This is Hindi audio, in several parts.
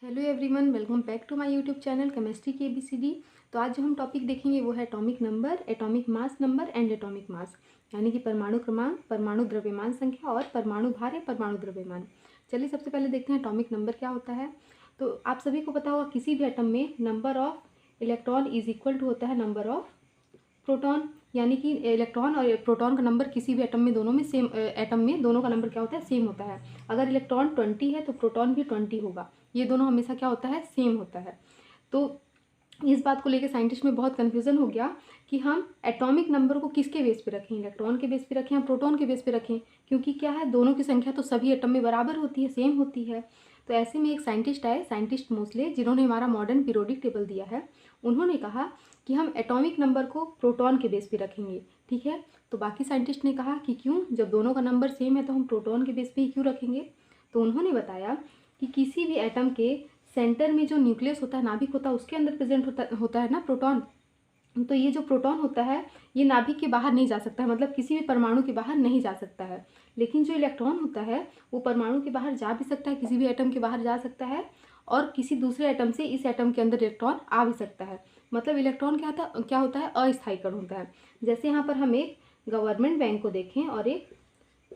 Hello everyone, welcome back to my YouTube channel chemistry की एबीसीडी। तो आज जो हम टॉपिक देखेंगे वो है atomic number, atomic mass number and atomic mass, यानी कि परमाणु क्रमांक, परमाणु द्रव्यमान संख्या और परमाणु भार या परमाणु द्रव्यमान। चलिए सबसे पहले देखते हैं एटॉमिक नंबर क्या होता है। तो आप सभी को पता होगा किसी भी एटम में number of electron is equal to होता है नंबर ऑफ प्रोटॉन, यानी कि इलेक्ट्रॉन और प्रोटॉन का नंबर किसी भी एटम में दोनों में सेम, एटम में दोनों का नंबर क्या होता है, सेम होता है। अगर इलेक्ट्रॉन 20 है तो प्रोटॉन भी 20 होगा, ये दोनों हमेशा क्या होता है, सेम होता है। तो इस बात को लेकर साइंटिस्ट में बहुत कन्फ्यूज़न हो गया कि हम एटॉमिक नंबर को किसके बेस पे रखें, इलेक्ट्रॉन के बेस पे रखें या प्रोटॉन के बेस पे रखें, क्योंकि क्या है, दोनों की संख्या तो सभी एटम में बराबर होती है, सेम होती है। तो ऐसे में एक साइंटिस्ट आए, साइंटिस्ट मोस्ले, जिन्होंने हमारा मॉडर्न पीरियोडिक टेबल दिया है, उन्होंने कहा कि हम एटॉमिक नंबर को प्रोटॉन के बेस पे रखेंगे। ठीक है, तो बाकी साइंटिस्ट ने कहा कि क्यों, जब दोनों का नंबर सेम है तो हम प्रोटॉन के बेस पे ही क्यों रखेंगे। तो उन्होंने बताया कि किसी भी एटम के सेंटर में जो न्यूक्लियस होता है, नाभिक होता है, उसके अंदर प्रेजेंट होता है ना प्रोटॉन। तो ये जो प्रोटॉन होता है ये नाभिक के बाहर नहीं जा सकता है, मतलब किसी भी परमाणु के बाहर नहीं जा सकता है। लेकिन जो इलेक्ट्रॉन होता है वो परमाणु के बाहर जा भी सकता है, किसी भी एटम के बाहर जा सकता है, और किसी दूसरे एटम से इस एटम के अंदर इलेक्ट्रॉन आ भी सकता है। मतलब इलेक्ट्रॉन क्या होता है, अस्थायी कण होता है। जैसे यहाँ पर हम एक गवर्नमेंट बैंक को देखें और एक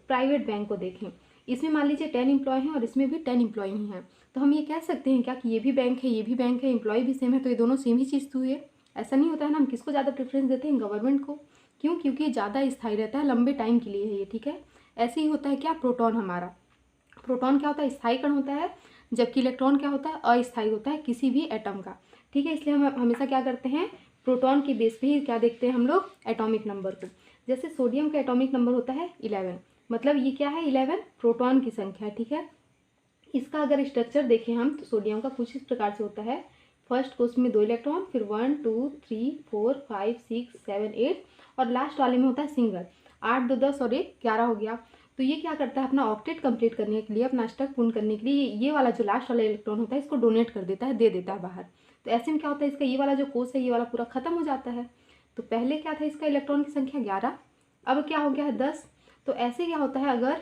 प्राइवेट बैंक को देखें, इसमें मान लीजिए 10 एम्प्लॉय हैं और इसमें भी 10 एम्प्लॉय ही हैं, तो हम ये कह सकते हैं क्या कि ये भी बैंक है, ये भी बैंक है, एम्प्लॉय भी सेम है, तो ये दोनों सेम ही चीज़ तो हुई है। ऐसा नहीं होता है ना, हम किसको ज़्यादा प्रेफरेंस देते हैं, गवर्नमेंट को। क्यों? क्योंकि ज़्यादा स्थायी रहता है, लंबे टाइम के लिए है ये। ठीक है, ऐसे ही होता है क्या, प्रोटॉन हमारा, प्रोटॉन क्या होता है, स्थायी कण होता है, जबकि इलेक्ट्रॉन क्या होता है, अस्थायी होता है किसी भी एटम का। ठीक है, इसलिए हम हमेशा क्या करते हैं, प्रोटॉन के बेस पे ही क्या देखते हैं हम लोग, एटॉमिक नंबर को। जैसे सोडियम का एटॉमिक नंबर होता है 11, मतलब ये क्या है, 11 प्रोटॉन की संख्या है। ठीक है, इसका अगर स्ट्रक्चर देखें हम तो सोडियम का कुछ इस प्रकार से होता है। फर्स्ट को उसमें 2 इलेक्ट्रॉन, फिर 1 2 3 4 5 6 7 8, और लास्ट वाले में होता है सिंगल, 8 2 10 और 1 11 हो गया। तो ये क्या करता है, अपना ऑक्टेट कंप्लीट करने के लिए, अपना अष्टक पूर्ण करने के लिए ये वाला जो लास्ट वाला इलेक्ट्रॉन होता है इसको डोनेट कर देता है, दे देता है बाहर। तो ऐसे में क्या होता है, इसका ये वाला जो कोष है ये वाला पूरा खत्म हो जाता है। तो पहले क्या था, इसका इलेक्ट्रॉन की संख्या 11, अब क्या हो गया है 10। तो ऐसे क्या होता है, अगर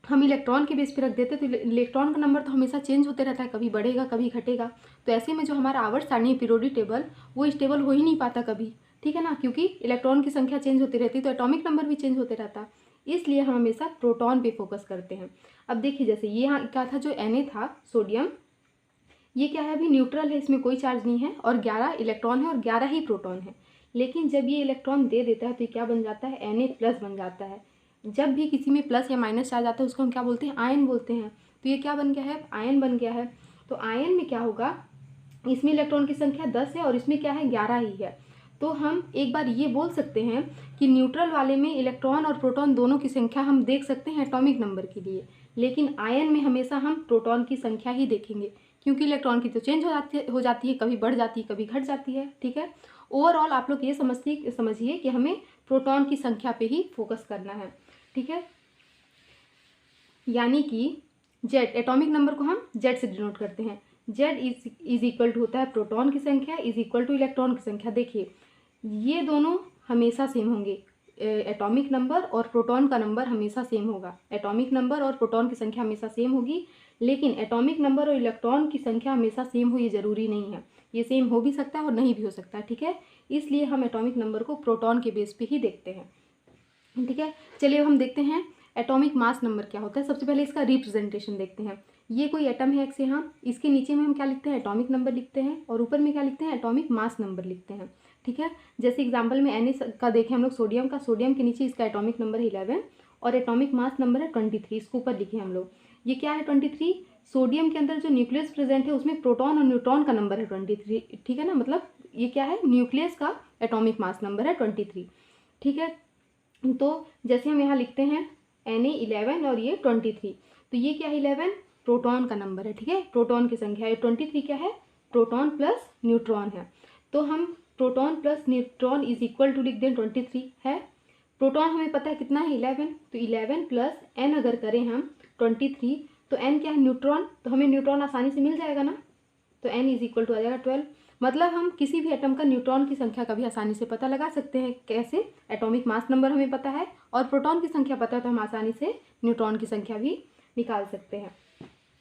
हम इलेक्ट्रॉन के बेस पे रख देते तो इलेक्ट्रॉन का नंबर तो हमेशा चेंज होते रहता है, कभी बढ़ेगा कभी घटेगा। तो ऐसे में जो हमारा आवर्त सारणी पीरियोडिक टेबल, वो स्टेबल हो ही नहीं पाता कभी। ठीक है ना, क्योंकि इलेक्ट्रॉन की संख्या चेंज होती रहती है तो एटॉमिक नंबर भी चेंज होते रहता। इसलिए हम हमेशा प्रोटॉन पे फोकस करते हैं। अब देखिए, जैसे ये यहाँ क्या था, जो Na था सोडियम, ये क्या है, अभी न्यूट्रल है, इसमें कोई चार्ज नहीं है, और 11 इलेक्ट्रॉन है और 11 ही प्रोटॉन है। लेकिन जब ये इलेक्ट्रॉन दे देता है तो ये क्या बन जाता है, Na प्लस बन जाता है। जब भी किसी में प्लस या माइनस चार्ज आता है उसको हम क्या बोलते हैं, आयन बोलते हैं। तो ये क्या बन गया है, आयन बन गया है। तो आयन में क्या होगा, इसमें इलेक्ट्रॉन की संख्या 10 है और इसमें क्या है, 11 ही है। तो हम एक बार ये बोल सकते हैं कि न्यूट्रल वाले में इलेक्ट्रॉन और प्रोटॉन दोनों की संख्या हम देख सकते हैं एटॉमिक नंबर के लिए, लेकिन आयन में हमेशा हम प्रोटॉन की संख्या ही देखेंगे, क्योंकि इलेक्ट्रॉन की तो चेंज हो जाती है, कभी बढ़ जाती है कभी घट जाती है। ठीक है, ओवरऑल आप लोग ये समझिए कि हमें प्रोटॉन की संख्या पे ही फोकस करना है। ठीक है, यानी कि जेड, एटॉमिक नंबर को हम जेड से डिनोट करते हैं। जेड इज इक्वल टू होता है प्रोटॉन की संख्या इज इक्वल टू इलेक्ट्रॉन की संख्या। देखिए ये दोनों हमेशा सेम होंगे, एटॉमिक नंबर और प्रोटॉन का नंबर हमेशा सेम होगा, एटॉमिक नंबर और प्रोटॉन की संख्या हमेशा सेम होगी। लेकिन एटॉमिक नंबर और इलेक्ट्रॉन की संख्या हमेशा सेम हो ये ज़रूरी नहीं है, ये सेम हो भी सकता है और नहीं भी हो सकता है। ठीक है, इसलिए हम एटॉमिक नंबर को प्रोटॉन के बेस पे ही देखते हैं। ठीक है, चलिए अब हम देखते हैं एटॉमिक मास नंबर क्या होता है। सबसे पहले इसका रिप्रेजेंटेशन देखते हैं। ये कोई एटम है एक्स, यहाँ इसके नीचे में हम क्या लिखते हैं, एटॉमिक नंबर लिखते हैं, और ऊपर में क्या लिखते हैं, एटॉमिक मास नंबर लिखते हैं। ठीक है, जैसे एग्जांपल में Na का देखें हम लोग, सोडियम का, सोडियम के नीचे इसका एटॉमिक नंबर है 11 और एटॉमिक मास नंबर है 23, इसको ऊपर लिखे हम लोग। ये क्या है 23, सोडियम के अंदर जो न्यूक्लियस प्रेजेंट है उसमें प्रोटॉन और न्यूट्रॉन का नंबर है 23। ठीक है ना, मतलब ये क्या है, न्यूक्लियस का एटॉमिक मास नंबर है 23। ठीक है, तो जैसे हम यहाँ लिखते हैं Na 11 और ये 23, तो ये क्या है, 11 प्रोटॉन का नंबर है। ठीक है, प्रोटॉन की संख्या है, 23 क्या है, प्रोटॉन प्लस न्यूट्रॉन है। तो हम proton plus neutron is equal to लिख दें 23 है। प्रोटॉन हमें पता है कितना है, 11, तो 11 प्लस n अगर करें हम 23, तो n क्या है, न्यूट्रॉन, तो हमें न्यूट्रॉन आसानी से मिल जाएगा ना, तो n इज इक्वल टू आ जाएगा 12। मतलब हम किसी भी एटम का न्यूट्रॉन की संख्या का भी आसानी से पता लगा सकते हैं। कैसे, एटॉमिक मास नंबर हमें पता है और प्रोटॉन की संख्या पता है, तो हम आसानी से न्यूट्रॉन की संख्या भी निकाल सकते हैं।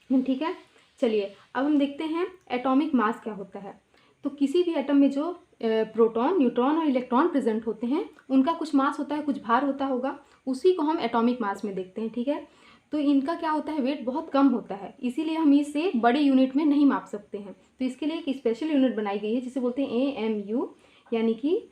ठीक है, चलिए अब हम देखते हैं एटॉमिक मास क्या होता है। तो किसी भी एटम में जो प्रोटॉन, न्यूट्रॉन और इलेक्ट्रॉन प्रेजेंट होते हैं उनका कुछ मास होता है, कुछ भार होता होगा, उसी को हम एटॉमिक मास में देखते हैं, ठीक है। तो इनका क्या होता है, वेट बहुत कम होता है, इसीलिए हम इसे बड़े यूनिट में नहीं माप सकते हैं। तो इसके लिए एक स्पेशल यूनिट बनाई गई है जिसे बोलते हैं AMU, यानी कि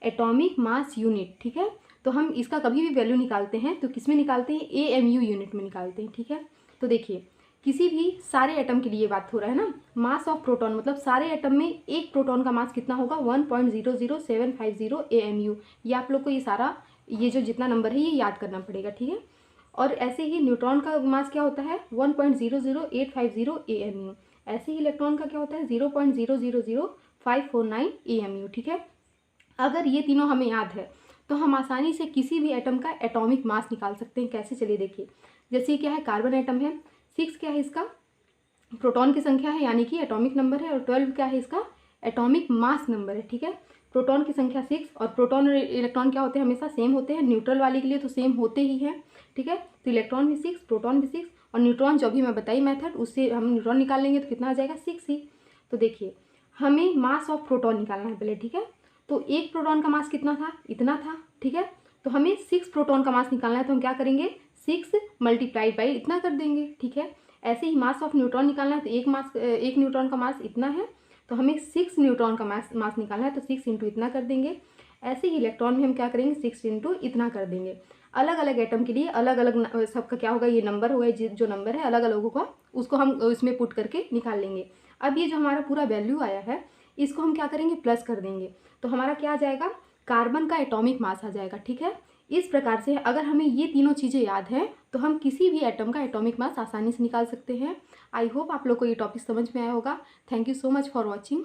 एटॉमिक मास यूनिट, ठीक है। तो हम इसका कभी भी वैल्यू निकालते हैं तो किस में निकालते हैं, AMU यूनिट में निकालते हैं, ठीक है। तो देखिए किसी भी सारे एटम के लिए बात हो रहा है ना, मास ऑफ प्रोटॉन मतलब सारे एटम में एक प्रोटॉन का मास कितना होगा, 1.00750 AMU। ये आप लोग को ये सारा ये जो जितना नंबर है ये याद करना पड़ेगा, ठीक है। और ऐसे ही न्यूट्रॉन का मास क्या होता है, 1.00850 AMU। ऐसे ही इलेक्ट्रॉन का क्या होता है, 0.000549 AMU, ठीक है। अगर ये तीनों हमें याद है तो हम आसानी से किसी भी एटम का एटॉमिक मास निकाल सकते हैं। कैसे, चलिए देखिए। जैसे क्या है, कार्बन एटम है, 6 क्या है इसका प्रोटॉन की संख्या है यानी कि एटॉमिक नंबर है, और 12 क्या है इसका एटॉमिक मास नंबर है, ठीक है। प्रोटॉन की संख्या 6, और प्रोटॉन और इलेक्ट्रॉन क्या होते हैं, हमेशा सेम होते हैं, न्यूट्रल वाले के लिए तो सेम होते ही हैं, ठीक है। तो इलेक्ट्रॉन भी 6, प्रोटॉन भी 6, और न्यूट्रॉन जो भी मैं बताई मेथड उससे हम न्यूट्रॉन निकाल लेंगे तो कितना आ जाएगा, 6 ही। तो देखिए हमें मास ऑफ प्रोटॉन निकालना है पहले, ठीक है। तो एक प्रोटॉन का मास कितना था, इतना था, ठीक है। तो हमें 6 प्रोटॉन का मास निकालना है, तो हम क्या करेंगे, 6 मल्टीप्लाइड बाई इतना कर देंगे, ठीक है। ऐसे ही मास ऑफ न्यूट्रॉन निकालना है तो एक न्यूट्रॉन का मास इतना है, तो हमें 6 न्यूट्रॉन का मास निकालना है तो 6 इंटू इतना कर देंगे। ऐसे ही इलेक्ट्रॉन में हम क्या करेंगे, 6 इंटू इतना कर देंगे। अलग अलग एटम के लिए अलग अलग सबका क्या होगा, ये नंबर होगा, जो नंबर है अलग अलग होगा उसको हम इसमें पुट करके निकाल लेंगे। अब ये जो हमारा पूरा वैल्यू आया है इसको हम क्या करेंगे, प्लस कर देंगे, तो हमारा क्या आ जाएगा, कार्बन का एटॉमिक मास आ जाएगा, ठीक है। इस प्रकार से अगर हमें ये तीनों चीज़ें याद हैं तो हम किसी भी एटम का एटॉमिक मास आसानी से निकाल सकते हैं। आई होप आप लोग को ये टॉपिक समझ में आया होगा। Thank you so much for watching.